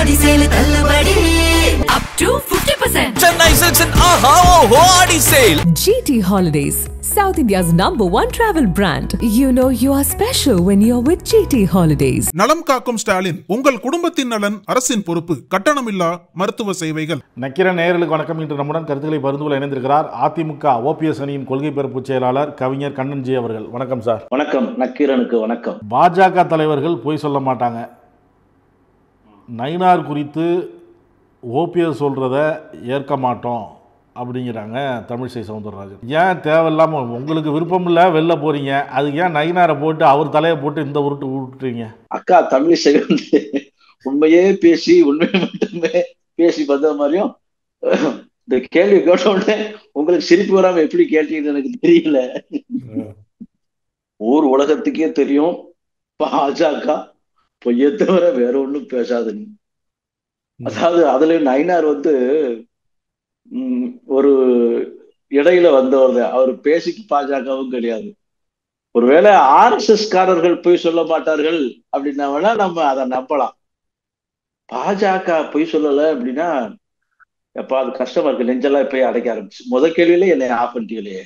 ஆடி sale தள்ளுபடி up to 50%. Chennai Silks and Aha Oho Adi Sale. GT Holidays, South India's #1 travel brand. You know you are special when you're with GT Holidays. நலம் காக்கும் ஸ்டாலின், உங்கள் குடும்பத்தின் நலன் அரசின் பொறுப்பு. கட்டணமில்லா மருத்துவ சேவைகள். நக்கீரன் நேயர்களுக்கு வணக்கம். இன்று நம்முடன் கருத்துக்களை பகிர்ந்து கொள்ள இணைந்திருக்கிறார் அதிமுக OPS அணியின் கொள்கை பரப்பு செயலாளர் கவிஞர் கண்ணன்ஜி அவர்கள். வணக்கம் சார். வணக்கம். நக்கீரனுக்கு வணக்கம். பாஜக தலைவர்கள் பொய் சொல்ல மாட்டாங்க. நயினார் குறித்து OPS சொல்றத ஏற்க மாட்டோம் அப்படிங்கிறாங்க தமிழிசை சவுந்தரராஜன். ஏன் தேவையில்லாமல் உங்களுக்கு விருப்பம் இல்லை, வெளில போறீங்க, அதுக்கு ஏன் நயினாரை போட்டு அவர் தலையை போட்டு இந்த உருட்டு விட்டுறீங்க? அக்கா தமிழிசை வந்து உண்மையே பேசி உண்மையை மட்டுமே பேசி வந்த மாதிரியும் இந்த கேள்வி கேட்ட உடனே உங்களுக்கு சிரிப்பு வராம எப்படி கேட்டீங்கன்னு எனக்கு தெரியல. ஊர் உலகத்துக்கே தெரியும் பாஜக பொய்ய தவிர வேற ஒண்ணும் பேசாதுன்னு. அதாவது அதுல நயினார் வந்து ஒரு இடையில வந்தவர் தான். அவர் பேசிக்கு பாஜகவும் கிடையாது. ஒருவேளை RSS காரர்கள் பொய் சொல்ல மாட்டார்கள் அப்படின்னா வேணா நம்ம அதை நம்பலாம். பாஜக பொய் சொல்லல அப்படின்னா எப்ப அது கஷ்டமா இருக்கு. நெஞ்செல்லாம் போய் அடைக்க ஆரம்பிச்சு. முதல் கேள்வியில என்னை ஆஃப் பண்ணிட்டீங்களே.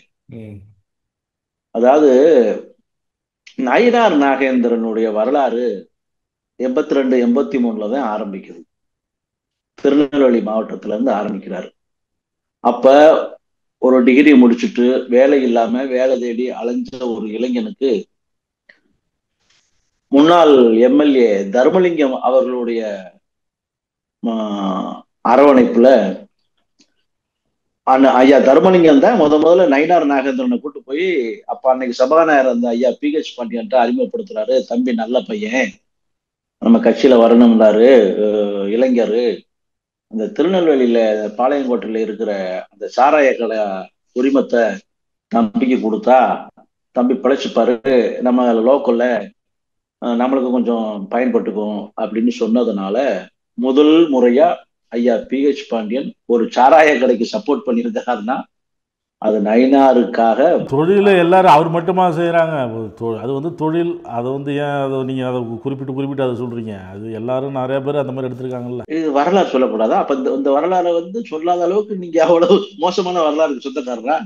அதாவது நயினார் நாகேந்திரனுடைய வரலாறு 82, 83 தான் ஆரம்பிக்குது. திருநெல்வேலி மாவட்டத்துல இருந்து ஆரம்பிக்கிறாரு. அப்ப ஒரு டிகிரி முடிச்சுட்டு வேலை இல்லாம வேலை தேடி அலைஞ்ச ஒரு இளைஞனுக்கு முன்னாள் MLA தர்மலிங்கம் அவர்களுடைய அரவணைப்புல ஐயா தர்மலிங்கம் தான் முதல்ல நயினார் நாகேந்திரனை கூட்டு போய் அப்ப அன்னைக்கு சபாநாயகர் அந்த ஐயா PH பாண்டியன்ட்ட அறிமுகப்படுத்துறாரு. தம்பி நல்ல பையன், நம்ம கட்சியில வரணும்னாரு, இளைஞர், அந்த திருநெல்வேலியில பாளையங்கோட்டையில இருக்கிற அந்த சாராய கடை உரிமத்தை தம்பிக்கு கொடுத்தா தம்பி பிழைச்சுப்பாரு, நம்ம லோக்கல்ல நம்மளுக்கு கொஞ்சம் பயன்பட்டுக்கும் அப்படின்னு சொன்னதுனால முதல் முறையா ஐயா PH பாண்டியன் ஒரு சாராய கடைக்கு சப்போர்ட் பண்ணியிருந்தாருன்னா அது நயினாருக்காக. தொழில எல்லாரும் அவர் மட்டுமா செய்யறாங்க? அது வந்து தொழில். அதை வந்து ஏன் அதை நீங்க அதை குறிப்பிட்டு அதை சொல்றீங்க? அது எல்லாரும் நிறைய பேர் அந்த மாதிரி எடுத்திருக்காங்கல்ல. இது வரலாறு சொல்லக்கூடாதா? அப்ப இந்த வரலாறை வந்து சொல்லாத அளவுக்கு நீங்க அவ்வளவு மோசமான வரலாறு சொந்தக்காரரா?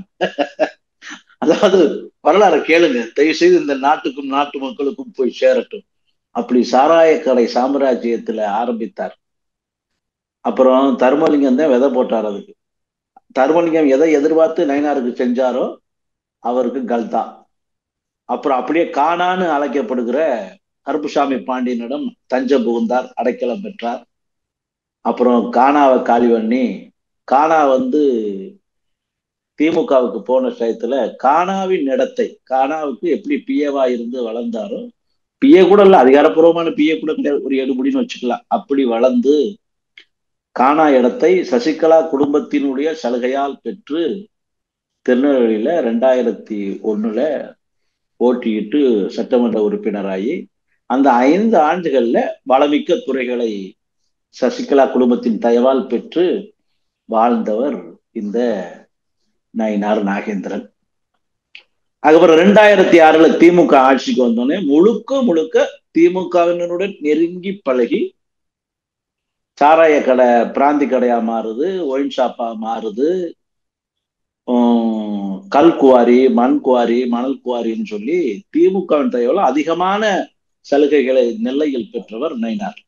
அதாவது வரலாறை கேளுங்க தயவு செய்து, இந்த நாட்டுக்கும் நாட்டு மக்களுக்கும் போய் சேரட்டும். அப்படி சாராய கடை சாம்ராஜ்யத்துல ஆரம்பித்தார். அப்புறம் தர்மலிங்கம் தான் விதை போட்டார். அதுக்கு தர்மலிங்கம் எதை எதிர்பார்த்து நயினாருக்கு செஞ்சாரோ அவருக்கு கல்தா. அப்புறம் அப்படியே காணான்னு அழைக்கப்படுகிற கருப்புசாமி பாண்டியனிடம் தஞ்சம் புகுந்தார், அடைக்கலம் பெற்றார். அப்புறம் காணாவை காலி பண்ணி காணா வந்து திமுகவுக்கு போன டயத்துல காணாவின் இடத்தை, காணாவுக்கு எப்படி பிஏவா இருந்து வளர்ந்தாரோ, பிஏ கூட இல்ல, அதிகாரப்பூர்வமான பிஏ கூட கிடையாது, ஒரு எடுபடின்னு வச்சுக்கலாம், அப்படி வளர்ந்து காணா இடத்தை சசிகலா குடும்பத்தினுடைய சலுகையால் பெற்று திருநெல்வேலியில 2001 போட்டியிட்டு சட்டமன்ற உறுப்பினராகி அந்த 5 ஆண்டுகள்ல வளமிக்க துறைகளை சசிகலா குடும்பத்தின் தயவால் பெற்று வாழ்ந்தவர் இந்த நயினார் நாகேந்திரன். அதுக்கப்புறம் 2006 திமுக ஆட்சிக்கு வந்தோடனே முழுக்க திமுகவினருடன் நெருங்கி பழகி சாராய கடை பிராந்தி கடையா மாறுது, ஒயின் ஷாப்பா மாறுது, கல் குவாரி, மண் குவாரி, மணல் குவாரின்னு சொல்லி திமுகவின் தயவுல அதிகமான சலுகைகளை நெல்லையில் பெற்றவர் நயினார்.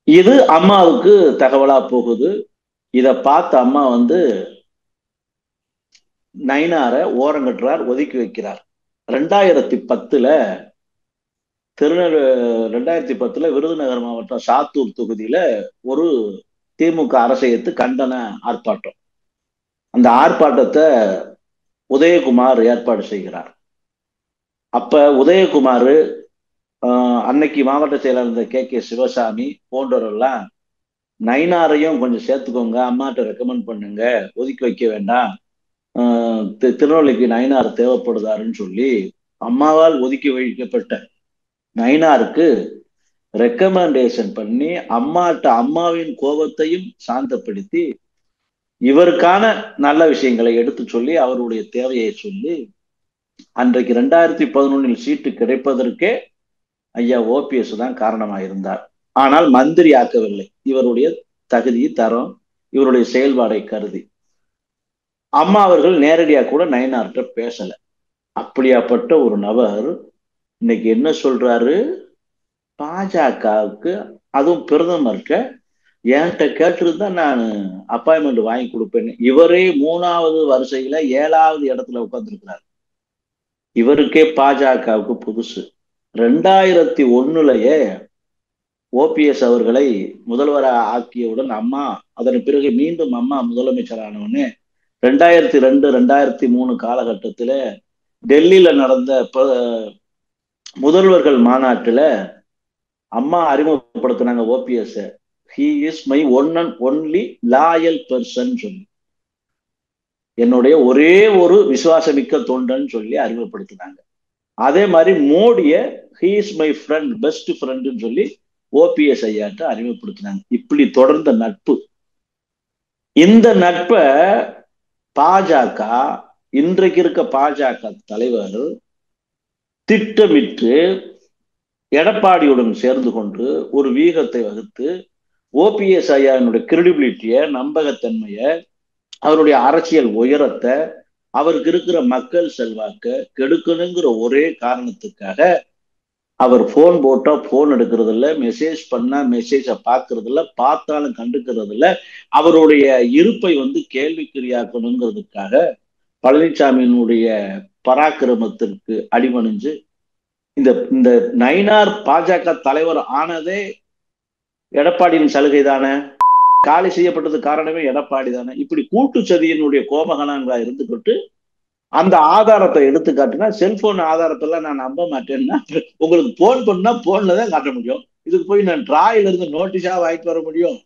இது அம்மாவுக்கு தகவலா போகுது. இத பார்த்த அம்மா வந்து நயினாரை ஓரங்கட்டுறார், ஒதுக்கி வைக்கிறார். 2010 2010 விருதுநகர் மாவட்டம் சாத்தூர் தொகுதியில ஒரு திமுக அரசியத்து கண்டன ஆர்ப்பாட்டம். அந்த ஆர்ப்பாட்டத்தை உதயகுமார் ஏற்பாடு செய்கிறார். அப்ப உதயகுமார் அன்னைக்கு மாவட்ட செயலாளர் இருந்த KK சிவசாமி போன்றவரெல்லாம் நயினாரையும் கொஞ்சம் சேர்த்துக்கோங்க, அம்மாட்ட ரெக்கமெண்ட் பண்ணுங்க, ஒதுக்கி வைக்க வேண்டாம், திருநெல்வேலிக்கு நயினார் தேவைப்படுதாருன்னு சொல்லி அம்மாவால் ஒதுக்கி வைக்கப்பட்ட நயினாருக்கு ரெக்கமெண்டேஷன் பண்ணி அம்மாவின் கோபத்தையும் சாந்தப்படுத்தி இவருக்கான நல்ல விஷயங்களை எடுத்து சொல்லி அவருடைய தேவையை சொல்லி அன்றைக்கு 2011 சீட்டு கிடைப்பதற்கே ஐயா OPS தான் காரணமாக இருந்தார். ஆனால் மந்திரி ஆக்கவில்லை. இவருடைய தகுதி, தரம், இவருடைய செயல்பாடை கருதி அம்மா அவர்கள் நேரடியா கூட நயினார்கிட்ட பேசல. அப்படியாப்பட்ட ஒரு நபர் இன்னைக்கு என்ன சொல்றாரு? பாஜகவுக்கு, அதுவும் பிரதமர்கிட்ட என்கிட்ட கேட்டிருந்தா நான் அப்பாயின்மெண்ட் வாங்கி கொடுப்பேன்னு. இவரே 3வது வரிசையில 7வது இடத்துல உட்கார்ந்துருக்கிறார். இவருக்கே பாஜகவுக்கு புதுசு. 2001லயே ஓபிஎஸ் அவர்களை முதல்வராக ஆக்கியவுடன் அம்மா, அதன் பிறகு மீண்டும் அம்மா முதலமைச்சரானவுடனே 2002, 2003 காலகட்டத்துல டெல்லியில நடந்த முதல்வர்கள் மாநாட்டுல அம்மா அறிமுகப்படுத்தினாங்க OPS. He is my one and only loyal person சொல்லி, என்னுடைய ஒரே ஒரு விசுவாசமிக்க தொண்டன் சொல்லி அறிமுகப்படுத்தினாங்க. அதே மாதிரி மோடிய he is my friend, best ஃப்ரெண்டுன்னு சொல்லி ஓபிஎஸ் ஐயாட்ட அறிமுகப்படுத்தினாங்க. இப்படி தொடர்ந்த நட்பு. இந்த நட்பை பாஜக, இன்றைக்கு இருக்க பாஜக தலைவர் திட்டமிட்டு எடப்பாடியுடன் சேர்ந்து கொண்டு ஒரு வீகத்தை வகுத்து ஓபிஎஸ் ஐயாவினுடைய கிரெடிபிலிட்டிய, நம்பகத்தன்மைய, அவருடைய அரசியல் உயரத்தை, அவருக்கு இருக்கிற மக்கள் செல்வாக்க கெடுக்கணுங்கிற ஒரே காரணத்துக்காக அவர் போன் போட்டா போன் எடுக்கிறது இல்லை, மெசேஜ் பண்ணா மெசேஜை பார்க்கறது இல்லை, பார்த்தாலும் கண்டுக்கிறது இல்லை, அவருடைய இருப்பை கேள்விக்குறியாக்கணுங்கிறதுக்காக பழனிசாமியினுடைய பராக்கிரமத்திற்கு அடிமணிஞ்சு இந்த இந்த நயினார் பாஜக தலைவர் ஆனதே எடப்பாடியின் சலுகை தானே. காலி செய்யப்பட்டது காரணமே எடப்பாடி தானே. இப்படி கூட்டு சதியினுடைய கோமகனாங்களா இருந்துகிட்டு அந்த ஆதாரத்தை எடுத்து காட்டினா, செல்போன் ஆதாரத்தெல்லாம் நான் நம்ப மாட்டேன்னா, உங்களுக்கு போன் பண்ணா போன்ல தான் காட்ட முடியும். இதுக்கு போய் நான் டிராயில இருந்து நோட்டீஸா வாங்கிட்டு வர முடியும்?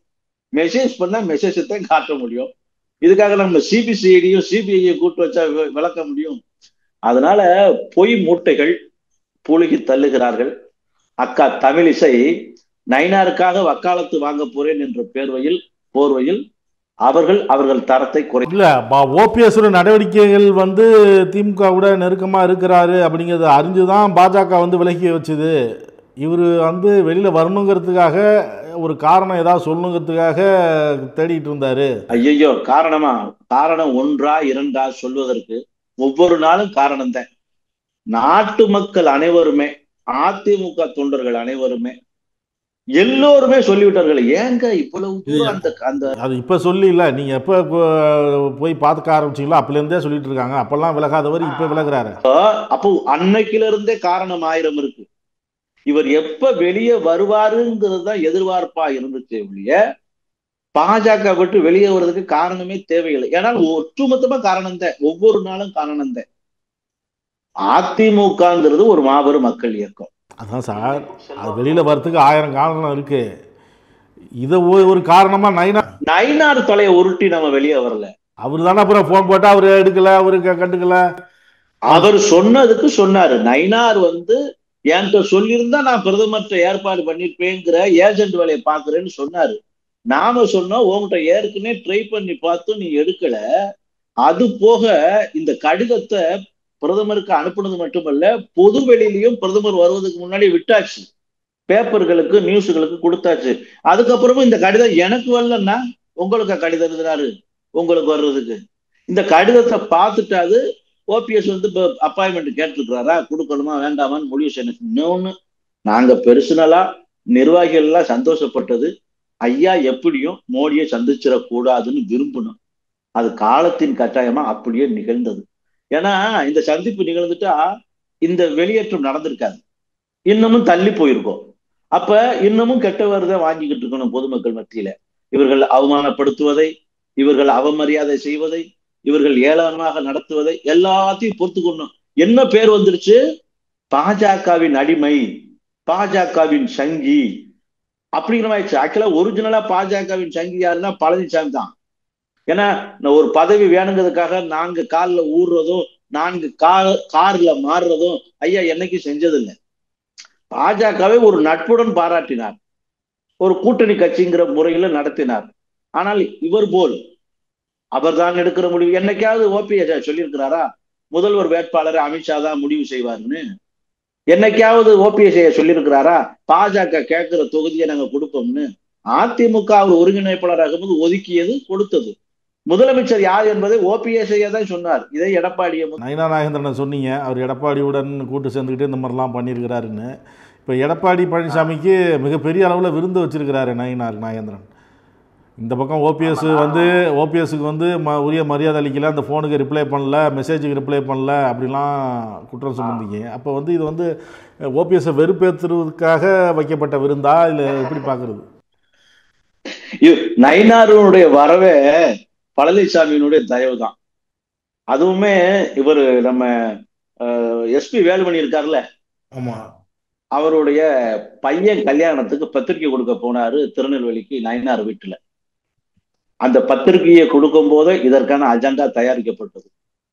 மெசேஜ் பண்ணா மெசேஜை தான் காட்ட முடியும். இதுக்காக நம்ம சிபிசிஐடியும் சிபிஐயும் கூட்டு வச்சா விளக்க முடியும்? அதனால பொய் மூட்டைகள் புழுகி தள்ளுகிறார்கள். அக்கா தமிழிசை நயினாருக்காக வக்காலத்து வாங்க போறேன் என்ற போர்வையில் அவர்கள் தரத்தை குறை இல்ல. ஓபிஎஸ் நடவடிக்கைகள் திமுக நெருக்கமா இருக்கிறாரு அப்படிங்கிறத அறிஞ்சுதான் பாஜக விலக்கி வச்சுது. இவர் வெளியில வரணுங்கிறதுக்காக ஒரு காரணம் ஏதாவது சொல்லணுங்கிறதுக்காக தேடிட்டு இருந்தாரு. ஐயோ, காரணம் ஒன்றா இரண்டா சொல்வதற்கு ஒவ்வொரு நாளும் காரணம் தான். நாட்டு மக்கள் அனைவருமே, அதிமுக தொண்டர்கள் அனைவருமே, எல்லோருமே சொல்லிவிட்டார்கள். ஏங்க இவ்வளவு தூரம் அந்த அது இப்ப சொல்லி இல்ல, நீங்க எப்ப போய் பார்க்க ஆரம்பிச்சீங்களோ அப்பல இருந்தே சொல்லிட்டு இருக்காங்க. அப்பெல்லாம் விலகாதவர் இப்ப விலகுறாரு. அப்போ அன்னைக்குல இருந்தே காரணம் 1000 இருக்கு. இவர் எப்ப வெளியே வருவாருங்கிறது தான் எதிர்பார்ப்பா இருந்துச்சு ஒழிய பாஜக விட்டு வெளியே வர்றதுக்கு காரணமே தேவையில்லை. ஏன்னா ஒட்டுமொத்தமா காரணம் தான், ஒவ்வொரு நாளும் காரணம் தான். அதிமுகங்கிறது ஒரு மாபெரும் மக்கள் இயக்கம். அதான் சார், அது வெளியில வர்றதுக்கு 1000 காரணம் இருக்கு. இத ஒரு காரணமா நயினார் தலையை உருட்டி நம்ம வெளியே வரல. அவரு தானே அப்புறம் போன் போட்டா அவரு எடுக்கல, அவரு கண்டுக்கல. அவர் சொன்னதுக்கு சொன்னாரு. நயினார் என்கிட்ட சொல்லியிருந்தா நான் பிரதமர்கிட்ட ஏற்பாடு பண்ணிருப்பேங்கிற ஏஜென்ட் வேலையை பாக்குறேன்னு சொன்னாரு. நாம சொன்னோம், உங்ககிட்ட ஏற்கனவே ட்ரை பண்ணி பார்த்தும் நீ எடுக்கல. அது போக இந்த கடிதத்தை பிரதமருக்கு அனுப்புனது மட்டுமல்ல, பொது வெளியிலையும் பிரதமர் வருவதற்கு முன்னாடி விட்டாச்சு, பேப்பர்களுக்கு நியூஸுகளுக்கு கொடுத்தாச்சு. அதுக்கப்புறமும் இந்த கடிதம் எனக்கு வரலன்னா உங்களுக்கு கடிதம் எழுதுறாரு உங்களுக்கு வர்றதுக்கு. இந்த கடிதத்தை பார்த்துட்டாது ஓபிஎஸ் அப்பாயின்மெண்ட் கேட்டிருக்கிறாரா, கொடுக்கணுமா வேண்டாமான்னு முடிவு செய்யணும். இன்னொன்னு, நாங்க பெர்சனலா நிர்வாகிகள் எல்லாம் சந்தோஷப்பட்டது, ஐயா எப்படியும் மோடியை சந்திச்சிடக்கூடாதுன்னு விரும்பணும். அது காலத்தின் கட்டாயமா அப்படியே நிகழ்ந்தது. ஏன்னா இந்த சந்திப்பு நிகழ்ந்துட்டா இந்த வெளியேற்றம் நடந்திருக்காது, இன்னமும் தள்ளி போயிருக்கோம். அப்ப இன்னமும் கெட்ட வருதை வாங்கிக்கிட்டு இருக்கணும் பொதுமக்கள் மத்தியில. இவர்கள் அவமானப்படுத்துவதை, இவர்கள் அவமரியாதை செய்வதை, இவர்கள் ஏளனமாக நடத்துவதை எல்லாத்தையும் பொறுத்துக்கணும். என்ன பேர் வந்துருச்சு? பாஜகவின் அடிமை, பாஜகவின் சங்கி அப்படிங்கிற ஆயிடுச்சு. ஆக்சுவலா ஒரிஜினலா பாஜகவின் சங்கி யாருன்னா பழனிசாமி தான். ஏன்னா ஒரு பதவி வேணுங்கிறதுக்காக 4 காலில் ஊறுறதும் 4 கார்ல மாறுறதும் ஐயா என்னைக்கு செஞ்சதில்லை. பாஜகவை ஒரு நட்புடன் பாராட்டினார், ஒரு கூட்டணி கட்சிங்கிற முறையில நடத்தினார். ஆனால் இவர் போல் அவர் தான் எடுக்கிற முடிவு. என்னைக்காவது ஓபிஎஸ் சொல்லியிருக்கிறாரா முதல்வர் வேட்பாளரை அமித்ஷா தான் முடிவு செய்வார்னு? என்னைக்காவது ஓபிஎஸ் சொல்லியிருக்கிறாரா பாஜக கேட்கிற தொகுதியை நாங்க கொடுப்போம்னு? அதிமுக அவர் ஒருங்கிணைப்பாளராக போது ஒதுக்கியது, கொடுத்தது. முதலமைச்சர் யார் என்பதை ஓபிஎஸ் தான் சொன்னார். இதை எடப்பாடியை நயினா நாகேந்திரனை சொன்னீங்க, அவர் எடப்பாடியுடன் கூட்டு சேர்ந்துக்கிட்டு இந்த மாதிரிலாம் பண்ணியிருக்கிறாருன்னு. இப்போ எடப்பாடி பழனிசாமிக்கு மிகப்பெரிய அளவில் விருந்து வச்சிருக்கிறாரு நயினா நாகேந்திரன். இந்த பக்கம் ஓபிஎஸ்க்கு வந்து உரிய மரியாதை அளிக்கல, அந்த ஃபோனுக்கு ரிப்ளை பண்ணல, மெசேஜுக்கு ரிப்ளை பண்ணல, அப்படிலாம் குற்றம் சுமந்தீங்க. அப்போ வந்து இது வந்து ஓபிஎஸ்ஸை வெறுப்பேற்றுவதற்காக வைக்கப்பட்ட விருந்தா இல்லை எப்படி பார்க்குறது? நயினாருடைய வரவே பழனிசாமியினுடைய தயவு தான். அதுவுமே இவர் நம்ம எஸ்பி வேலுமணி இருக்கார்ல, ஆமா, அவருடைய பையன் கல்யாணத்துக்கு பத்திரிகை கொடுக்க போனாரு திருநெல்வேலிக்கு நயினார் வீட்டுல. அந்த பத்திரிகையை கொடுக்கும் போது இதற்கான அஜெண்டா தயாரிக்கப்பட்டது.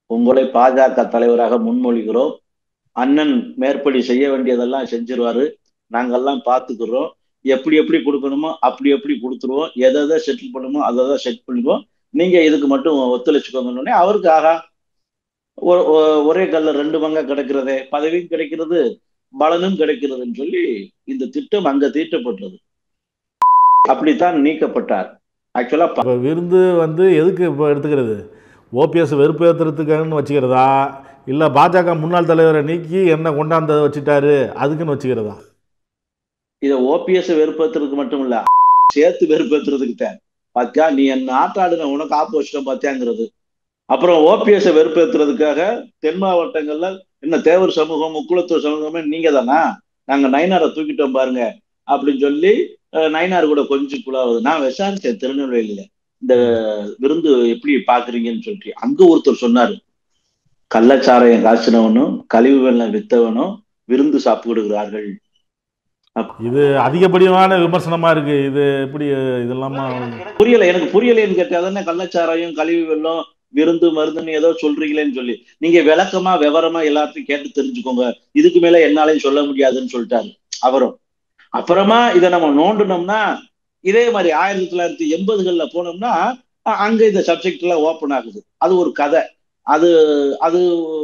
உங்களை பாஜக தலைவராக முன்மொழிகிறோம், அண்ணன் மேற்படி செய்ய வேண்டியதெல்லாம் செஞ்சிருவாரு, நாங்கெல்லாம் பார்த்துக்கிறோம், எப்படி எப்படி கொடுக்கணுமோ அப்படி எப்படி கொடுத்துருவோம், எதை செட்டில் பண்ணுமோ அதை செட் பண்ணிக்குவோம், நீங்க இதுக்கு மட்டும் ஒத்துழைச்சுக்கோங்கன்னு. அவருக்கு ஆகா, ஒரே கல்ல ரெண்டு பங்கா கிடைக்கிறதே, பதவியும் கிடைக்கிறது பலனும் கிடைக்கிறதுன்னு சொல்லி இந்த திட்டம் அங்க தீட்டப்பட்டது. அப்படித்தான் நீக்கப்பட்டார். ஆக்சுவலா விருந்து வந்து எதுக்கு இப்போ எடுத்துக்கிறது? ஓபிஎஸ் வெறுப்பேற்றுறதுக்குன்னு வச்சுக்கிறதா, இல்லை பாஜக முன்னாள் தலைவரை நீக்கி என்ன கொண்டாந்து வச்சுட்டாரு அதுக்குன்னு வச்சுக்கிறதா? இதை ஓபிஎஸ் வெறுப்பேற்றுறதுக்கு மட்டும் இல்ல, சேர்த்து வெறுப்பேற்றுறதுக்கு தான். பாத்தியா நீ என்ன ஆட்டாடுன, உனக்கு ஆப்போசிட்டா பாத்தியாங்கிறது. அப்புறம் ஓபிஎஸ் வெறுப்பேற்றுறதுக்காக தென் மாவட்டங்கள்ல என்ன தேவர் சமூகம் முக்குளத்தூர் சமூகமே நீங்க தானா, நாங்க நயினாரை தூக்கிட்டோம் பாருங்க அப்படின்னு சொல்லி நயினார் கூட கொஞ்சம் குழாவது. நான் விசாரிச்சேன் திருநெல்வேலியில இந்த விருந்து எப்படி பாக்குறீங்கன்னு சொல்லிட்டு. அங்க ஒருத்தர் சொன்னாரு, கள்ளச்சாரையம் காய்ச்சினவனும் கழிவு வெள்ளம் வித்தவனும் விருந்து சாப்பிடுகிறார்கள். இது அதிகப்படியான விமர்சனமா இருக்கு. இது எப்படி இதெல்லாம் புரியல, எனக்கு புரியலைன்னு கேட்டா தானே கள்ளச்சாராயம் கழிவு வெள்ளம் விருந்து மருந்துன்னு ஏதோ சொல்றீங்களேன்னு சொல்லி. நீங்க விளக்கமா விவரமா எல்லாத்தையும் கேட்டு தெரிஞ்சுக்கோங்க, இதுக்கு மேல என்னாலையும் சொல்ல முடியாதுன்னு சொல்லிட்டாரு அவரும். அப்புறமா இதை நம்ம நோண்டினோம்னா இதே மாதிரி 1980கள்ல போனோம்னா அங்க இந்த சப்ஜெக்ட் எல்லாம் ஓப்பன் ஆகுது. அது ஒரு கதை. அது அது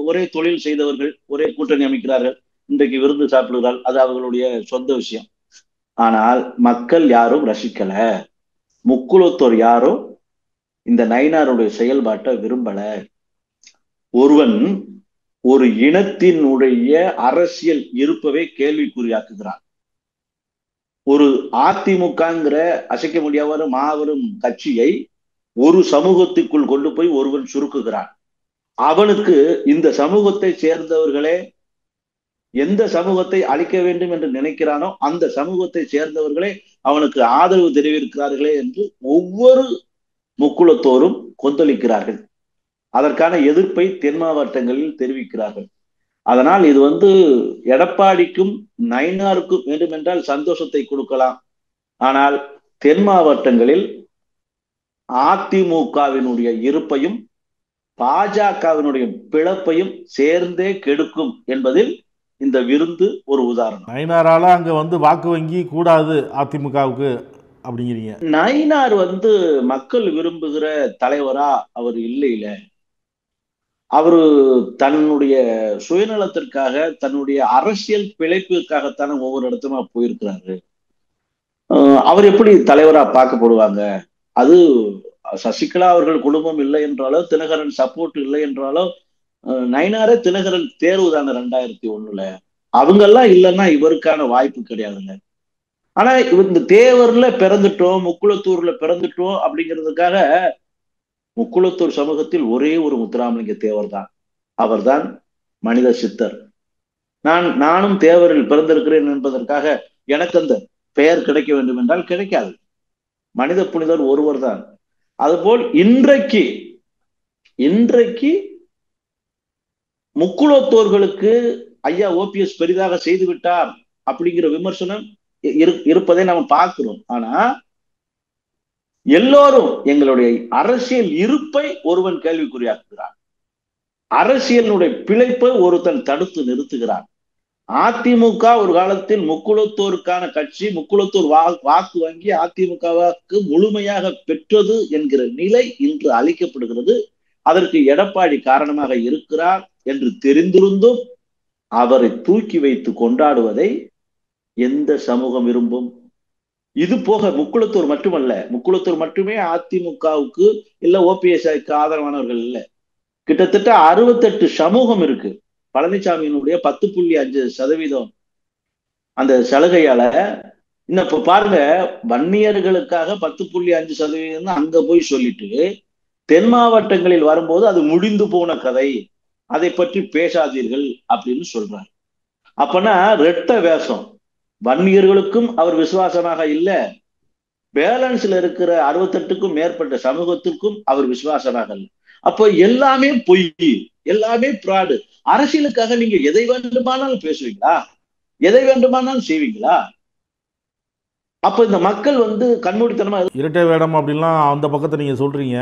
ஒரே தொழில் செய்தவர்கள் ஒரே கூட்டணி அமைக்கிறார்கள், இன்றைக்கு விருந்து சாப்பிடுகிறார்கள், அது அவர்களுடைய சொந்த விஷயம். ஆனால் மக்கள் யாரும் ரசிக்கல, முக்குளத்தோர் யாரும் இந்த நயினாருடைய செயல்பாட்டை விரும்பல. ஒருவன் ஒரு இனத்தினுடைய அரசியல் இருப்பவே கேள்விக்குறியாக்குகிறான். ஒரு அதிமுகங்கிற அசைக்க முடியாத மாபெரும் கட்சியை ஒரு சமூகத்துக்குள் கொண்டு போய் ஒருவன் சுருக்குகிறான். அவனுக்கு இந்த சமூகத்தை சேர்ந்தவர்களே எந்த சமூகத்தை அழிக்க வேண்டும் என்று நினைக்கிறானோ அந்த சமூகத்தை சேர்ந்தவர்களே அவனுக்கு ஆதரவு தெரிவிக்கிறார்களே என்று ஒவ்வொரு முக்குளத்தோரும் கொந்தளிக்கிறார்கள். அதற்கான எதிர்ப்பை தென் மாவட்டங்களில் தெரிவிக்கிறார்கள். அதனால் இது வந்து எடப்பாடிக்கும் நயினாருக்கும் வேண்டுமென்றால் சந்தோஷத்தை கொடுக்கலாம். ஆனால் தென் மாவட்டங்களில் அதிமுகவினுடைய இருப்பையும் பாஜகவினுடைய பிளப்பையும் சேர்ந்தே கெடுக்கும் என்பதில் இந்த விருந்து ஒரு உதாரணம். நயினாரால அங்க வந்து வாக்கு வங்கி கூடாது அதிமுகவுக்கு அப்படிங்கிறீங்க. நயினார் வந்து மக்கள் விரும்புகிற தலைவரா அவர் இல்லையில. அவரு தன்னுடைய சுயநலத்திற்காக தன்னுடைய அரசியல் பிழைப்பிற்காகத்தானே ஒவ்வொரு இடத்துமா போயிருக்கிறாரு. அவர் எப்படி தலைவரா பார்க்கப்படுவாங்க? அது சசிகலா அவர்கள் குடும்பம் இல்லை என்றாலோ தினகரன் சப்போர்ட் இல்லை என்றாலோ நயினாரே தினகரன் தேர்வு தானே 2001 அவங்கெல்லாம் இல்லைன்னா இவருக்கான வாய்ப்பு கிடையாதுங்க. ஆனா இந்த தேவர்ல பிறந்துட்டோம் முக்குளத்தூர்ல பிறந்துட்டோம் அப்படிங்கிறதுக்காக முக்குளத்தூர் சமூகத்தில் ஒரே ஒரு முத்துராமலிங்க தேவர் தான். அவர்தான் மனித சித்தர். நானும் தேவரில் பிறந்திருக்கிறேன் என்பதற்காக எனக்கு அந்த பெயர் கிடைக்க வேண்டும் என்றால் கிடைக்காது. மனித புனிதர் ஒருவர் தான். அதுபோல் இன்றைக்கு முக்குளத்தோர்களுக்கு ஐயா ஓபிஎஸ் பெரிதாக செய்து விட்டார் அப்படிங்கிற விமர்சனம் இருப்பதை நம்ம பார்க்கிறோம். ஆனா எல்லோரும் எங்களுடைய அரசியல் இருப்பை ஒருவன் கேள்விக்குறியாக்குகிறான், அரசியலுடைய பிழைப்பை ஒருத்தன் தடுத்து நிறுத்துகிறான். அதிமுக ஒரு காலத்தில் முக்குளத்தோருக்கான கட்சி, முக்குளத்தோர் வாக்கு வங்கி அதிமுகவுக்கு முழுமையாக பெற்றது என்கிற நிலை இன்று அளிக்கப்படுகிறது. அதற்கு எடப்பாடி காரணமாக இருக்கிறார் என்று தெரிந்திருந்தும் அவரை தூக்கி வைத்து கொண்டாடுவதை எந்த சமூகம் விரும்பும்? இது போக முக்குளத்தூர் மட்டுமல்ல, முக்குளத்தூர் மட்டுமே அதிமுகவுக்கு இல்ல ஓபிஎஸ்க்கு ஆதரவானவர்கள் இல்ல, கிட்டத்தட்ட 68 சமூகம் இருக்கு. பழனிசாமியினுடைய 10.5% அந்த சலுகையால இன்னும் இப்ப பாருங்க, வன்னியர்களுக்காக 10.5% அங்க போய் சொல்லிட்டு தென் மாவட்டங்களில் வரும்போது அது முடிந்து போன கதை, அதை பற்றி பேசாதீர்கள் அப்படின்னு சொல்றாரு. அப்பனா ரெட்ட வேஷம். வன்னியர்களுக்கும் அவர் விசுவாசமாக இல்ல, பேலன்ஸ்ல இருக்கிற 68க்கும் மேற்பட்ட சமூகத்திற்கும் அவர் விசுவாசமாக இல்லை. அப்போ எல்லாமே பொய், எல்லாமே பிராடு. அரசியலுக்காக நீங்க எதை வேண்டுமானாலும் பேசுவீங்களா? எதை வேண்டுமானாலும் செய்வீங்களா? அப்ப இந்த மக்கள் கண்மூடித்தனமா இரட்டை வேடம் அப்படின்லாம் அந்த பக்கத்தை நீங்கள் சொல்கிறீங்க.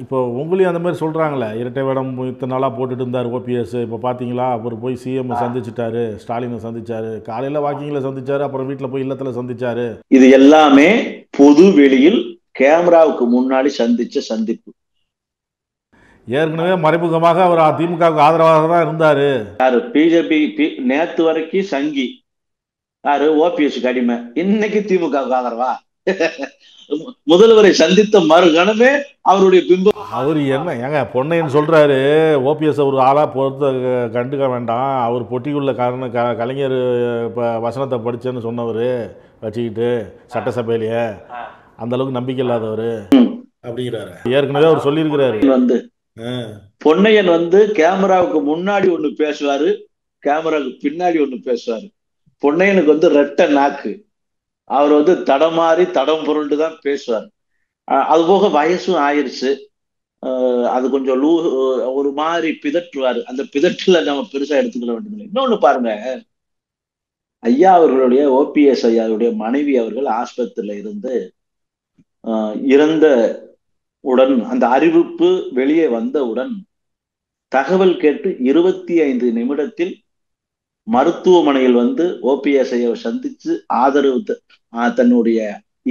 இப்போ உங்களையும் அந்த மாதிரி சொல்கிறாங்களே, இரட்டை வேடம் இத்தனை நாளாக போட்டுட்டு இருந்தார் ஓபிஎஸ். இப்போ பார்த்தீங்களா, அவர் போய் சிஎம் சந்திச்சுட்டாரு, ஸ்டாலினை சந்திச்சாரு, காலையில் வாக்கிங்கில் சந்திச்சாரு, அப்புறம் வீட்டில் போய் இல்லத்தில் சந்திச்சாரு. இது எல்லாமே பொது வெளியில் கேமராவுக்கு முன்னாடி சந்திச்ச சந்திப்பு. ஏற்கனவே மறைமுகமாக அவர் திமுகவுக்கு ஆதரவாக தான் இருந்தாரு. யாரு? பிஜேபி நேத்து வரைக்கும் சங்கி. யாரு? ஓபிஎஸ் அடிமை. இன்னைக்கு திமுகவுக்கு ஆதரவா? முதல்வரை சந்தித்த மறுகணமே அவருடைய பிம்பம். அவர் என்ன ஏங்க பொன்னையன் சொல்றாரு, ஓபிஎஸ் ஒரு ஆளா பொறுத்த கண்டுக்க வேண்டாம், அவர் பொட்டிக்குள்ள கலைஞர் வசனத்தை படிச்சேன்னு சொன்னவர் வச்சுக்கிட்டு சட்டசபையிலேயே அந்த அளவுக்கு நம்பிக்கை இல்லாதவர் அப்படிங்கிறாரு. ஏற்கனவே அவர் சொல்லியிருக்கிறாரு. பொன்னையன் கேமராவுக்கு முன்னாடி ஒண்ணு பேசுவாரு, கேமராவுக்கு பின்னாடி ஒண்ணு பேசுவாரு. பொன்னையனுக்கு ரெட்ட நாக்கு. அவர் தடமாறி தடம் புரண்டுதான் பேசுவார். அது போக வயசும் ஆயிடுச்சு, அது கொஞ்சம் ஒரு மாதிரி பிதற்றுவாரு. அந்த பிதற்றுல நம்ம பெருசா எடுத்துக்கிற வேண்டியதில்லை. இன்னொன்னு பாருங்க, ஐயா அவர்களுடைய ஓபிஎஸ் ஐயாவுடைய மனைவி அவர்கள் ஆஸ்பத்திரியில இருந்து இறந்த உடன், அந்த அறிவிப்பு வெளியே வந்தவுடன் தகவல் கேட்டு 25 நிமிடத்தில் மருத்துவமனையில் ஓபிஎஸ் ஐயாவை சந்திச்சு ஆதரவு தன்னுடைய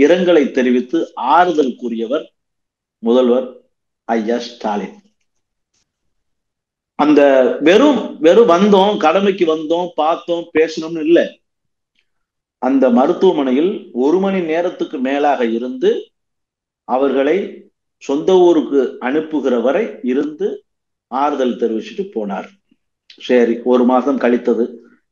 இரங்கலை தெரிவித்து ஆறுதல் கூறியவர் முதல்வர் ஐயா ஸ்டாலின். அந்த வெறும் வந்தோம், கடமைக்கு வந்தோம், பார்த்தோம், பேசணும்னு இல்லை. அந்த மருத்துவமனையில் 1 மணி நேரத்துக்கு மேலாக இருந்து அவர்களை சொந்த ஊருக்கு அனுப்புகிற வரை இருந்து ஆறுதல் தெரிவிச்சுட்டு போனார். சரி, 1 மாசம் கழித்தது,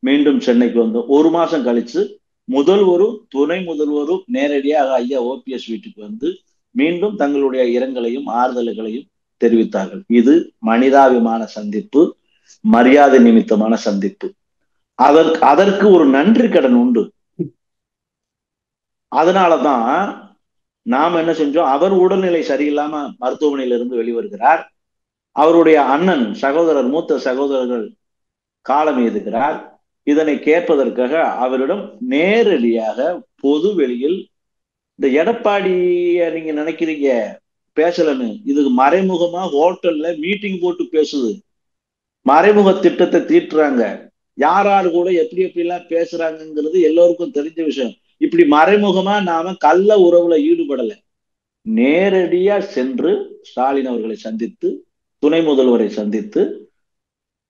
மீண்டும் சென்னைக்கு வந்தோம். 1 மாசம் கழிச்சு முதல்வரும் துணை முதல்வரும் நேரடியாக ஐயா ஓபிஎஸ் வீட்டுக்கு மீண்டும் தங்களுடைய இரங்கலையும் ஆறுதல்களையும் தெரிவித்தார்கள். இது மனிதாபிமான சந்திப்பு, மரியாதை நிமித்தமான சந்திப்பு. அதற்கு ஒரு நன்றி கடன் உண்டு. அதனாலதான் நாம் என்ன செஞ்சோம், அவர் உடல்நிலை சரியில்லாம மருத்துவமனையிலிருந்து வெளிவருகிறார். அவருடைய அண்ணன் சகோதரர், மூத்த சகோதரர்கள் காலம் எய்துகிறார். இதனை கேட்பதற்காக அவரிடம் நேரடியாக பொது வெளியில், இந்த எடப்பாடிய நீங்க நினைக்கிறீங்க பேசலன்னு, இதுக்கு மறைமுகமா ஹோட்டல்ல மீட்டிங் போட்டு பேசுது, மறைமுக திட்டத்தை தீட்டுறாங்க. யாராரு கூட எப்படி எல்லாம் பேசுறாங்கிறது எல்லோருக்கும் தெரிஞ்ச விஷயம். இப்படி மறைமுகமா நாம கள்ள உறவுல ஈடுபடல, நேரடியா சென்று ஸ்டாலின் அவர்களை சந்தித்து, துணை முதல்வரை சந்தித்து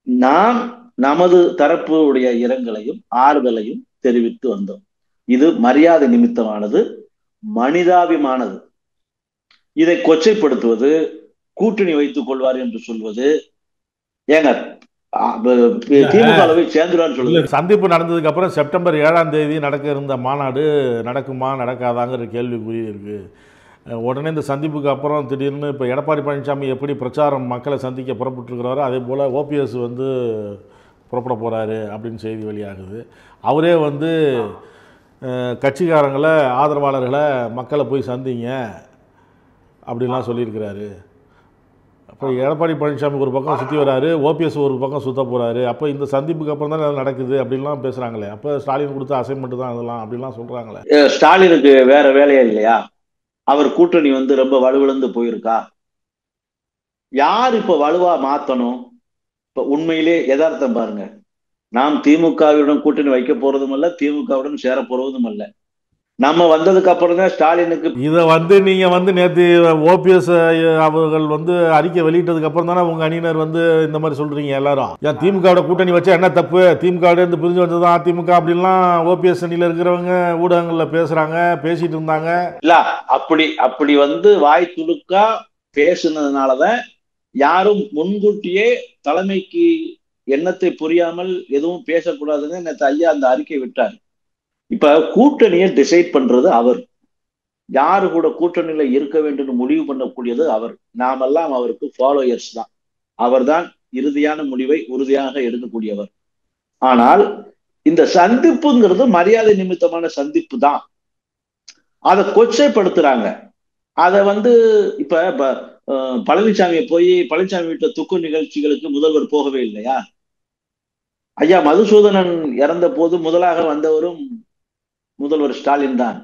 நாம் நமது தரப்புடைய இரங்கலையும் ஆறுதலையும் தெரிவித்து வந்தோம். இது மரியாதை நிமித்தமானது, மனிதாபிமானது. இதை கொச்சைப்படுத்துவது, கூட்டணி வைத்துக் கொள்வார் என்று சொல்வது, ஏங்க திமுக சேர்ந்துருவான்னு சொல்லுது. சந்திப்பு நடந்ததுக்கு அப்புறம் செப்டம்பர் 7ஆம் தேதி நடக்க இருந்த மாநாடு நடக்குமா நடக்காதாங்கிற கேள்விக்குறி இருக்கு. உடனே இந்த சந்திப்புக்கு அப்புறம் திடீர்னு இப்போ எடப்பாடி பழனிசாமி எப்படி பிரச்சாரம் மக்களை சந்திக்க புறப்பட்டுருக்கிறாரோ அதே போல் ஓபிஎஸ் புறப்பட போகிறாரு அப்படின்னு செய்தி வெளியாகுது. அவரே கட்சிக்காரங்களை, ஆதரவாளர்களை, மக்களை போய் சந்திங்க அப்படின்லாம் சொல்லியிருக்கிறாரு. அப்போ எடப்பாடி பழனிசாமி ஒரு பக்கம் சுற்றி வராரு, ஓபிஎஸ் ஒரு பக்கம் சுற்ற போகிறாரு. அப்போ இந்த சந்திப்புக்கு அப்புறம் தான் நடக்குது அப்படின்லாம் பேசுகிறாங்களே. அப்போ ஸ்டாலின் கொடுத்த அசைன்மெண்ட் தான் அதெல்லாம் அப்படின்லாம் சொல்கிறாங்களே. ஸ்டாலினுக்கு வேற வேலையே இல்லையா? அவர் கூட்டணி ரொம்ப வலுவிழந்து போயிருக்கா? யார் இப்ப வலுவா மாத்தணும்? இப்ப உண்மையிலே யதார்த்தம் பாருங்க, நாம் திமுகவுடன் கூட்டணி வைக்க போறதும் அல்ல, திமுகவுடன் சேர போறதும் அல்ல. நம்ம வந்ததுக்கு அப்புறம் தான் ஸ்டாலினுக்கு இதை நீங்க நேற்று ஓபிஎஸ் அவர்கள் அறிக்கை வெளியிட்டதுக்கு அப்புறம் தானே உங்க அணியினர் இந்த மாதிரி சொல்றீங்க எல்லாரும். ஏன் திமுகவோட கூட்டணி வச்சா என்ன தப்பு, திமுக இருந்து பிரிஞ்சு வந்ததுதான் அதிமுக அப்படின்லாம் ஓபிஎஸ் அணியில இருக்கிறவங்க ஊடகங்கள்ல பேசிட்டு இருந்தாங்க. இல்ல அப்படி வாய் துடுக்கா பேசுனதுனாலதான் யாரும் முன்கூட்டியே தலைமைக்கு எண்ணத்தை புரியாமல் எதுவும் பேசக்கூடாதுன்னு நேற்று ஐயா அந்த அறிக்கை விட்டார். இப்ப கூட்டணியை டிசைட் பண்றது அவர், யாரு கூட கூட்டணியில இருக்க வேண்டும் முடிவு பண்ணக்கூடியது அவர். நாமெல்லாம் அவருக்கு ஃபாலோயர்ஸ் தான். அவர் தான் இறுதியான முடிவை உறுதியாக எடுக்கக்கூடியவர். ஆனால் இந்த சந்திப்புங்கிறது மரியாதை நிமித்தமான சந்திப்பு தான். அதை கொச்சைப்படுத்துறாங்க. அதை இப்ப பழனிசாமியை போய் பழனிசாமி வீட்டு துக்கு நிகழ்ச்சிகளுக்கு முதல்வர் போகவே இல்லையா? ஐயா மதுசூதனன் இறந்த போது முதலாக வந்தவரும் முதல்வர் ஸ்டாலின் தான்.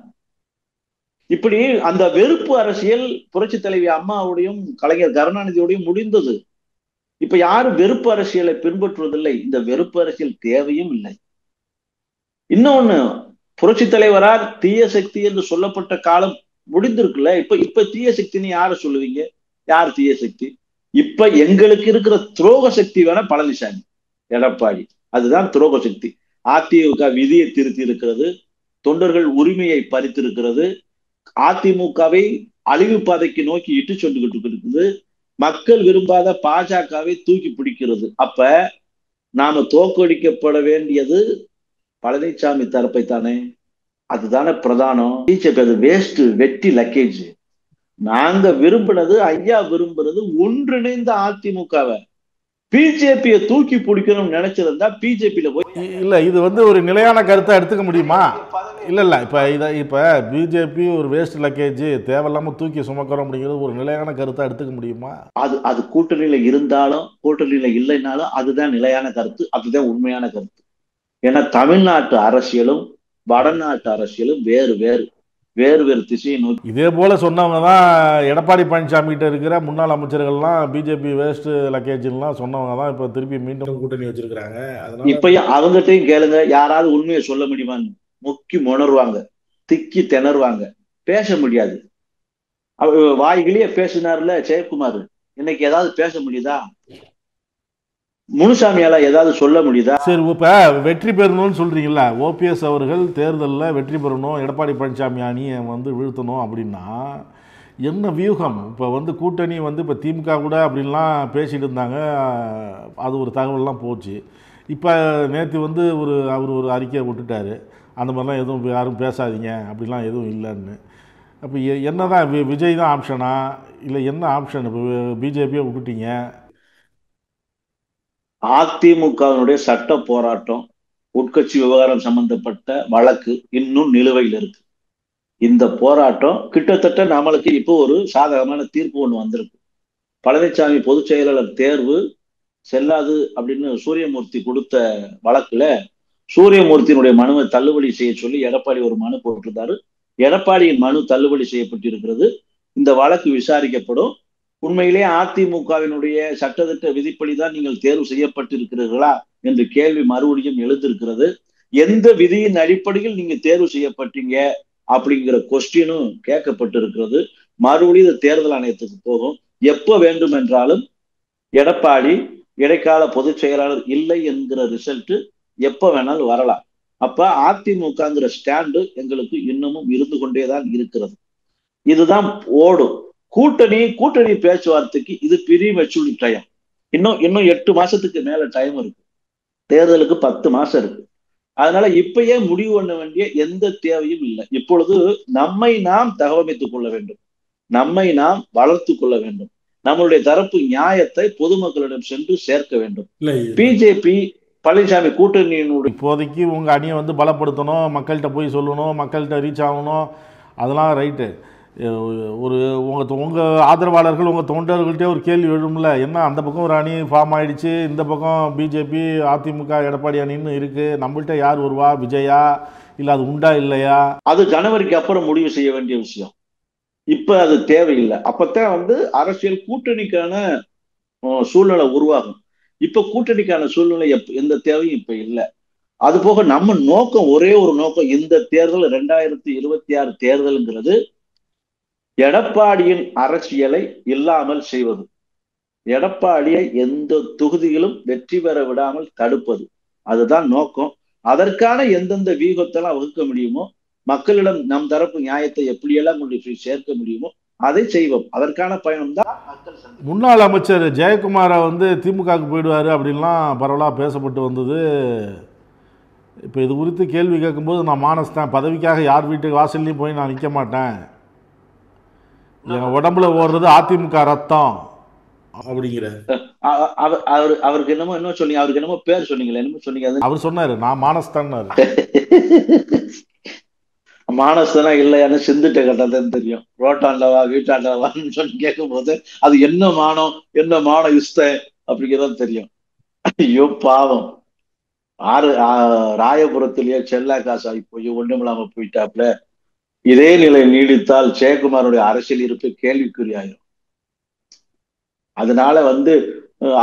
இப்படி அந்த வெறுப்பு அரசியல் புரட்சி தலைவி அம்மாவுடையும் கலைஞர் கருணாநிதியோடையும் முடிந்தது. இப்ப யாரும் வெறுப்பு அரசியலை பின்பற்றுவதில்லை. இந்த வெறுப்பு அரசியல் தேவையும் இல்லை. இன்னொன்னு, புரட்சி தலைவரால் தீய சக்தி என்று சொல்லப்பட்ட காலம் முடிந்திருக்குல்ல. இப்ப தீய சக்தின்னு யார சொல்லுவீங்க? யார் தீய சக்தி? இப்ப எங்களுக்கு இருக்கிற துரோக சக்தி வேணா பழனிசாமி, எடப்பாடி, அதுதான் துரோக சக்தி. அதிமுக விதியை திருத்தி இருக்கிறது, தொண்டர்கள் உரிமையை பறித்திருக்கிறது, அதிமுகவை அழிவு பாதைக்கு நோக்கி இட்டு சென்றுகிட்டு இருக்குது, மக்கள் விரும்பாத பாஜகவை தூக்கி பிடிக்கிறது. அப்ப நாம தோற்கடிக்கப்பட வேண்டியது பழனிசாமி தரப்பை தானே. அதுதானே பிரதானம். பிஜேபி அது வேஸ்ட், வெட்டி லக்கேஜ். நாங்க விரும்பினது, ஐயா விரும்புறது ஒன்றிணைந்த அதிமுகவை. பிஜேபியை தூக்கி பிடிக்கணும்னு நினைச்சிருந்தா பிஜேபியில போய் இல்ல இது ஒரு நிலையான கருத்தை எடுத்துக்க முடியுமா? இல்ல இப்ப பிஜேபி ஒரு வேஸ்ட் லக்கேஜ், தேவையில்லாம தூக்கி சுமக்கிறோம் அப்படிங்கிறது ஒரு நிலையான கருத்தை எடுத்துக்க முடியுமா? அது கூட்டணியில இருந்தாலும் கூட்டணியில இல்லைனாலும் அதுதான் நிலையான கருத்து, அதுதான் உண்மையான கருத்து. ஏன்னா தமிழ்நாட்டு அரசியலும் வடநாட்டு அரசியலும் வேறு வேறு வேறு வேறு திசையை நோக்கி. இதே போல சொன்னவங்க தான் எடப்பாடி பழனிசாமி கிட்ட இருக்கிற முன்னாள் அமைச்சர்கள்லாம் பிஜேபி வேஸ்ட் லக்கேஜ்லாம் சொன்னவங்க தான் இப்ப திருப்பி மீண்டும் கூட்டணி வச்சிருக்காங்க. இப்பயும் அவங்ககிட்டையும் கேளுங்க, யாராவது உண்மையை சொல்ல முடியுமான்னு. முக்கி முணர்வாங்க, திக்கி திணறுவாங்க, பேச முடியாது. வாய்கிலேயே பேசினார்ல ஜெயக்குமார், இன்னைக்கு ஏதாவது பேச முடியுதா? முனுசாமியால ஏதாவது சொல்ல முடியுதா? சரி, இப்ப வெற்றி பெறணும்னு சொல்றீங்களா? ஓபிஎஸ் அவர்கள் தேர்தலில் வெற்றி பெறணும், எடப்பாடி பழனிசாமி அணியை வீழ்த்தணும் அப்படின்னா என்ன வியூகம்? இப்போ கூட்டணி இப்போ திமுக கூட அப்படின்லாம் பேசிட்டு இருந்தாங்க, அது ஒரு தகவல்லாம் போச்சு. இப்போ நேற்று அவர் ஒரு அறிக்கையை விட்டுட்டாரு, அந்த மாதிரிலாம் எதுவும் யாரும் பேசாதீங்க அப்படிலாம் எதுவும் இல்லைன்னு. அப்போ என்ன தான் விஜய் தான் ஆப்ஷனா இல்லை என்ன ஆப்ஷன்? இப்போ பிஜேபியை விட்டுட்டீங்க. அதிமுகவினுடைய சட்ட போராட்டம், உட்கட்சி விவகாரம் சம்பந்தப்பட்ட வழக்கு இன்னும் நிலுவையில் இருக்கு. இந்த போராட்டம் கிட்டத்தட்ட நம்மளுக்கு இப்போ ஒரு சாதகமான தீர்ப்பு ஒண்ணு வந்திருக்கு. பழனிசாமி பொதுச் செயலாளர் தேர்வு செல்லாது அப்படின்னு சூரியமூர்த்தி கொடுத்த வழக்குல சூரியமூர்த்தியினுடைய மனுவை தள்ளுபடி செய்ய சொல்லி எடப்பாடி ஒரு மனு போட்டிருந்தாரு. எடப்பாடியின் மனு தள்ளுபடி செய்யப்பட்டிருக்கிறது. இந்த வழக்கு விசாரிக்கப்படும். உண்மையிலேயே அதிமுகவினுடைய சட்டத்திட்ட விதிப்படிதான் நீங்கள் தேர்வு செய்யப்பட்டிருக்கிறீர்களா என்று கேள்வி மறுபடியும் எழுந்திருக்கிறது. எந்த விதியின் அடிப்படையில் நீங்க தேர்வு செய்யப்பட்டீங்க அப்படிங்கிற கொஸ்டினும் கேட்கப்பட்டிருக்கிறது. மறுபடியும் இந்த தேர்தல் ஆணையத்துக்கு போகும். எப்ப வேண்டும் என்றாலும் எடப்பாடி இடைக்கால பொதுச் செயலாளர் இல்லை என்கிற ரிசல்ட் எப்ப வேணாலும் வரலாம். அப்ப அதிமுகங்கிற ஸ்டாண்டு எங்களுக்கு இன்னமும் இருந்து கொண்டேதான் இருக்கிறது. இதுதான் ஓடும். கூட்டணி பேச்சுவார்த்தைக்கு இது பெரிய மெச்சூரிட்டி டைம். இன்னும் 8 மாசத்துக்கு மேல டைம் இருக்கு. தேர்தலுக்கு 10 மாசம் இருக்கு. அதனால இப்பயே முடிவு பண்ண வேண்டிய எந்த தேவையும் இல்லை. இப்பொழுது நம்மை நாம் தகவமைத்துக் கொள்ள வேண்டும், நம்மை நாம் வளர்த்து கொள்ள வேண்டும், நம்மளுடைய தரப்பு நியாயத்தை பொதுமக்களிடம் சென்று சேர்க்க வேண்டும். பிஜேபி பழனிசாமி கூட்டணியினுடைய இப்போதைக்கு உங்க அணியை பலப்படுத்தணும், மக்கள்கிட்ட போய் சொல்லணும், மக்கள்கிட்ட ரீச் ஆகணும், அதெல்லாம் ரைட்டு. உங்கள் ஆதரவாளர்கள் உங்கள் தொண்டர்கள்ட்டே ஒரு கேள்வி எழும்ல, என்ன அந்த பக்கம் ஒரு அணி ஃபார்ம் ஆயிடுச்சு, இந்த பக்கம் பிஜேபி அதிமுக எடப்பாடி அணின்னு இருக்கு, நம்மள்கிட்ட யார் வருவா, விஜயா இல்லை அது உண்டா இல்லையா? அது ஜனவரிக்கு அப்புறம் முடிவு செய்ய வேண்டிய விஷயம். இப்ப அது தேவையில்லை. அப்பத்தான் அரசியல் கூட்டணிக்கான சூழ்நிலை உருவாகும். இப்ப கூட்டணிக்கான சூழ்நிலை எந்த தேவையும் இப்ப இல்லை. அது போக நம்ம நோக்கம் ஒரே ஒரு நோக்கம், இந்த தேர்தல் 2026 தேர்தலுங்கிறது எடப்பாடியின் அரசியலை இல்லாமல் செய்வது, எடப்பாடியை எந்த தொகுதியிலும் வெற்றி பெற விடாமல் தடுப்பது, அதுதான் நோக்கம். அதற்கான எந்தெந்த வியூகத்தெல்லாம் வகுக்க முடியுமோ, மக்களிடம் நம் தரப்பு நியாயத்தை எப்படியெல்லாம் கொண்டு போய் சேர்க்க முடியுமோ அதை செய்வோம். அதற்கான பயணம் தான் மக்கள். முன்னாள் அமைச்சர் ஜெயக்குமாரை திமுகவுக்கு போயிடுவார் அப்படின்லாம் பரவலாக பேசப்பட்டு வந்தது. இப்போ இது குறித்து கேள்வி கேட்கும்போது நான் மானஸ்தான், பதவிக்காக யார் வீட்டுக்கு வாசல்லையும் போய் நான் நிற்க மாட்டேன், என் உடம்புல ஓடுறது அதிமுக ரத்தம் அப்படிங்கிற அவருக்கு என்னமோ என்ன சொன்னீங்க, அவருக்கு என்னமோ பேர் சொன்னீங்களே, என்னமோ சொன்னீங்க. அவர் சொன்னாரு நான் மானஸ்தான். மானஸ்தானா இல்லையான்னு சிந்துட்ட கட்டதான் தெரியும். ரோட்டாண்டவா வீட்டாண்டவான்னு சொல்லி கேட்கும் போது அது என்ன மானம் இஷ்ட அப்படிங்கிறதான் தெரியும். ஐயோ பாவம், ராயபுரத்திலேயே செல்லா காசு ஆகி போய் ஒண்ணுமில்லாம போயிட்டாப்ல. இதே நிலை நீடித்தால் ஜெயக்குமாருடைய அரசியல் இருப்பு கேள்விக்குறியாயிரும். அதனால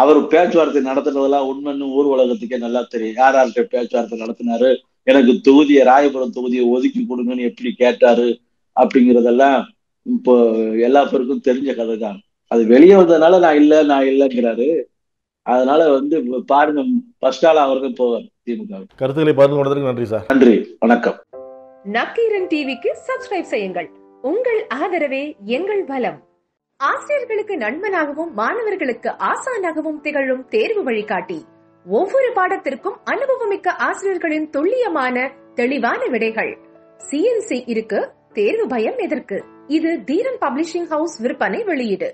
அவர் பேச்சுவார்த்தை நடத்துனதெல்லாம் உண்மைன்னு ஊர் உலகத்துக்கே நல்லா தெரியும். யார்கிட்ட பேச்சுவார்த்தை நடத்தினாரு, எனக்கு தொகுதியை ராயபுரம் தொகுதியை ஒதுக்கி கொடுங்கன்னு எப்படி கேட்டாரு அப்படிங்கிறதெல்லாம் இப்போ எல்லா பேருக்கும் தெரிஞ்ச கதை தான். அது வெளியே வந்ததுனால நான் இல்லைங்கிறாரு. அதனால பாருங்க, ஃபர்ஸ்ட் ஆள் அவர்கள் போவார் திமுக. கருத்துக்களை பகிர்ந்து கொண்டதற்கு நன்றி சார். நன்றி, வணக்கம். நக்கீரன் டிவிக்கு சப்ஸ்கிரைப் செய்யுங்கள். உங்கள் ஆதரவே எங்கள் பலம். ஆசிரியர்களுக்கு நண்பனாகவும் மாணவர்களுக்கு ஆசானாகவும் திகழும் தேர்வு வழிகாட்டி. ஒவ்வொரு பாடத்திற்கும் அனுபவமிக்க ஆசிரியர்களின் துல்லியமான தெளிவான விடைகள். CNC இருக்கு, தேர்வு பயம் எதற்கு? இது தீரன் பப்ளிஷிங் ஹவுஸ் விற்பனை வெளியீடு.